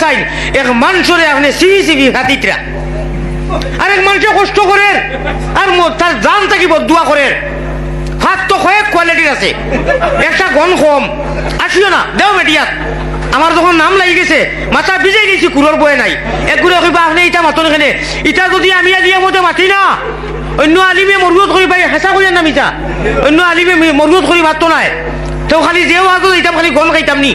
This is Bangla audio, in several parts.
চাই এক মানুষরে আপনি সিবি সিবি হাতিটা আর এক মানুষে কষ্ট করে আর তার জান থাকি বদুয়া করে হাত তো কয়েক কোয়ালিটির আছে একটা গন কম আসিও না দেও বেটিয়াত আমার যখন নাম লাগি গেছে মাথা ভিজাই দিয়েছি কুড়োর বয়ে নাই একগুলো কইবা আপনি ইটা মাতন এখানে ইটা যদি আমি আলিয়া মতে মাতি না অন্য আলিমে মরুত করি ভাই হেঁচা করি নাম ইটা অন্য আলিমে মরুত করি মাতো নাই তো খালি যেও আজ ইতাম খালি গন খাইতাম নি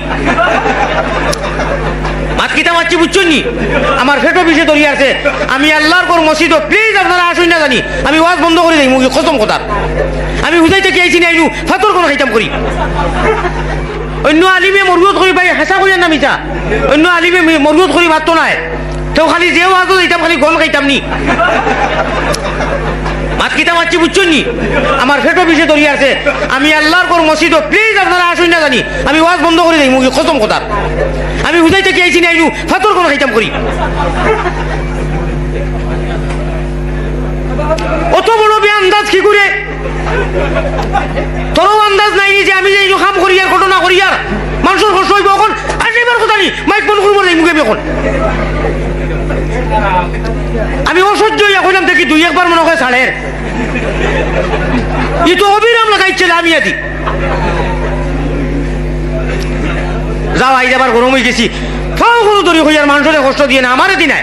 মাত কিতা মারছি বুঝছো নি আমার ফেটো বিষে ধরিয়ে আছে আমি আল্লাহর পর মসজিদ প্লিজ আপনারা আসুন না জানি আমি ওয়াজ বন্ধ করে দিই মুখে খতম কথা আমি হুদাইতে কি আইছি না আইনু ফাতর কোন খাইতাম করি অন্য আলিমে মরুত করি ভাই হেঁচা করি নাম ইটা অন্য আলিমে মরুত করি মাতো নাই তো খালি যেও আজ ইতাম খালি গন খাইতাম নি মাত কিতা মারছি বুঝছো নি আমার ফেটো বিষে ধরিয়ে আছে আমি আল্লাহর পর মসজিদ প্লিজ আপনারা আসুন না জানি আমি ওয়াজ বন্ধ করে দিই মুখে খতম কথা আমি হুদাইতে কি আইছি না আইনু ফাতর কোন খাইতাম করি অত বড় বে আন্দাজ কি করে তোরও আন্দাজ নাই যে আমি যে কাম করি আর ঘটনা করি আর মানুষের কষ্ট হইব এখন আর এবার কথা নেই মাইক বন্ধ করবো না মুখে এখন আমি অসহ্য হইয়া কইলাম দেখি দুই একবার মনে হয় ছাড়ের ই তো অবিরাম লাগাইছিল আমি আদি যাও আই যাবার গরম হয়ে গেছি ফাও কোনো দরি হইয়ার মানুষের কষ্ট দিয়ে না আমার এদি নাই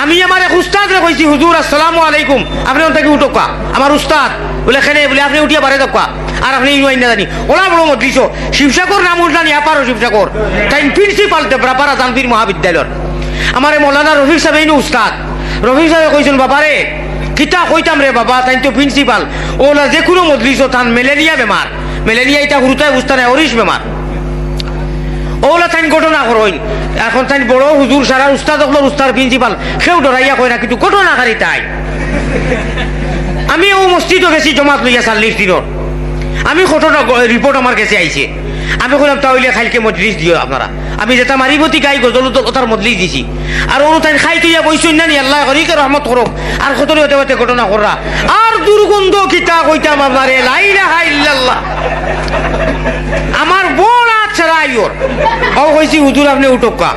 আমি আমার এক উস্তাদরে কইছি হুজুর আসসালামু আলাইকুম আপনি ওর থেকে উঠোকা আমার উস্তাদ বলে খেলে বলে আপনি উঠিয়া পারে দোকা আর আপনি ইউআই না জানি ওলা বড় মদ্রিস শিবসাগর নাম উঠলানি আপারও শিবসাগর তাই প্রিন্সিপাল দেবরাপাড়া জানবীর মহাবিদ্যালয়ের আমার মৌলানা রফিক সাহেব এই উস্তাদ রফিক সাহেব কইছেন বাবারে কিতা কইতাম রে বাবা তাই তো প্রিন্সিপাল ওলা যে কোনো মদ্রিস তান ম্যালেরিয়া বেমার ম্যালেরিয়া এটা হুরুতায় বুঝতে নাই অরিস বেমার ওলা তাই ঘটনা করইন এখন তাই বড় হুজুর সারা উস্তাদ হল উস্তাদ প্রিন্সিপাল সেও ডরাইয়া কয় না কিন্তু ঘটনাকারী তাই আমি ও মসজিদও গেছি জমাত লইয়া 40 দিনের আমি ঘটনা রিপোর্ট আমার কাছে আইছে আমি কইলাম তাহলে খাইলকে মজলিস দিও আপনারা আমি যেটা মারিবতী গাই গজল ওটার মজলিস দিছি আর ওর তাই খাই তুইয়া বইছই না নি আল্লাহ করিকে রহমত করুক আর কতরে হতে হতে ঘটনা কররা আর দুর্গন্ধ কিতা কইতাম আপনারে লা ইলাহা ইল্লাল্লাহ আমার বড় ছাড়া আইওর ও কইছি হুজুর আপনি উঠোকা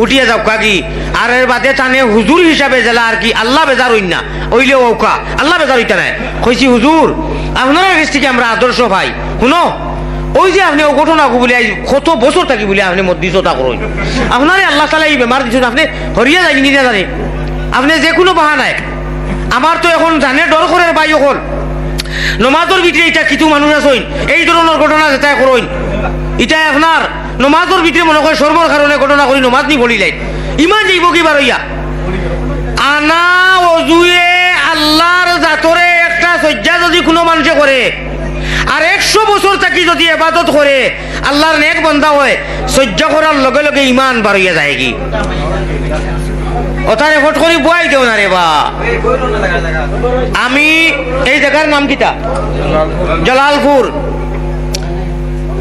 উঠিয়া যাও কাকি আর এর বাদে টানে হুজুর হিসাবে জেলা আর কি আল্লাহ বেজার হইন না ওইলে ওকা আল্লাহ বেজার হইতা নাই কইছি হুজুর আপনারা কাছ থেকে আমরা আদর্শ ভাই শুনো ওই যে আপনি ও ঘটনা বলে কত বছর থাকি বলে আপনি মদ্রিসতা করুন আপনারে আল্লাহ তাআলা এই বেমার দিচ্ছেন আপনি হরিয়া যাই নি জানে আপনি যে কোনো বাহানায় আমার তো এখন জানে ডর করে ভাই এখন নমাজের ভিতরে এটা কিছু মানুষ আছেন এই ধরনের ঘটনা যেটা করুন এটা আপনার নমাজের ভিতরে মনে করে সর্বর কারণে ঘটনা করি নমাজ নি বলিলাই ইমান যাইব কি বারইয়া আনা ওজুয়ে আল্লাহর জাতরে একটা সজ্জা যদি কোনো মানুষে করে আর 100 বছর থাকি যদি ইবাদত করে আল্লাহর নেক বান্দা হয় সজ্জা করার লগে লগে ইমান বাড়িয়া যায় কি ওটা রেকর্ড করি বই দেও না রে বা আমি এই জায়গার নাম কিটা জলালপুর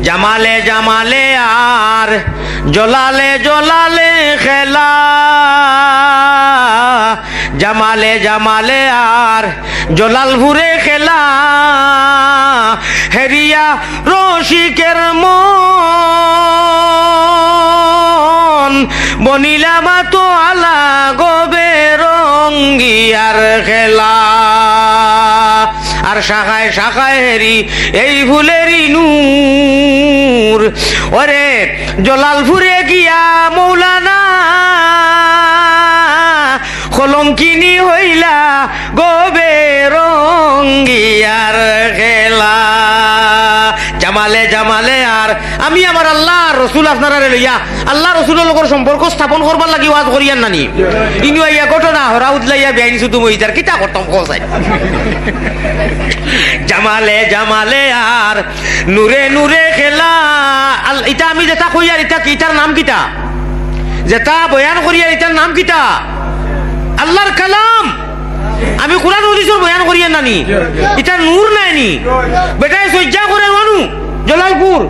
জামালে জামালে আর জলালে জলালে খেলা জামালে জামালে আর জলালপুরে খেলা হেরিয়া রসিকের মন বনিলা মাতো আলা গবে রঙ্গিয়ার খেলা আর শাখায় শাখায় হেরি এই ফুলেরই নূর ওরে জলালপুরে গিয়া মৌলানা কলঙ্কিনী হইলা গবে রঙ্গিয়ার খেলা জামালে জামালে আর আমি আমার আল্লাহ রসুল আপনারা লইয়া আল্লাহ রসুলের লোকের সম্পর্ক স্থাপন করবার লাগি ওয়াজ করিয়ান নানি ইনু আইয়া ঘটনা হরা উদলাইয়া বেআইনি শুধু মহিদার কিতা করতাম কসাই জামালে জামালে আর নূরে নূরে খেলা এটা আমি যেটা কইয়ার এটা কিটার নাম কিটা যেটা বয়ান করিয়ার এটার নাম কিটা আল্লাহর কালাম আমি কোরআন হাদিসের বয়ান করিয়ান নানি এটা নূর নাইনি বেটায় সজ্জা করে মানু জলালপুর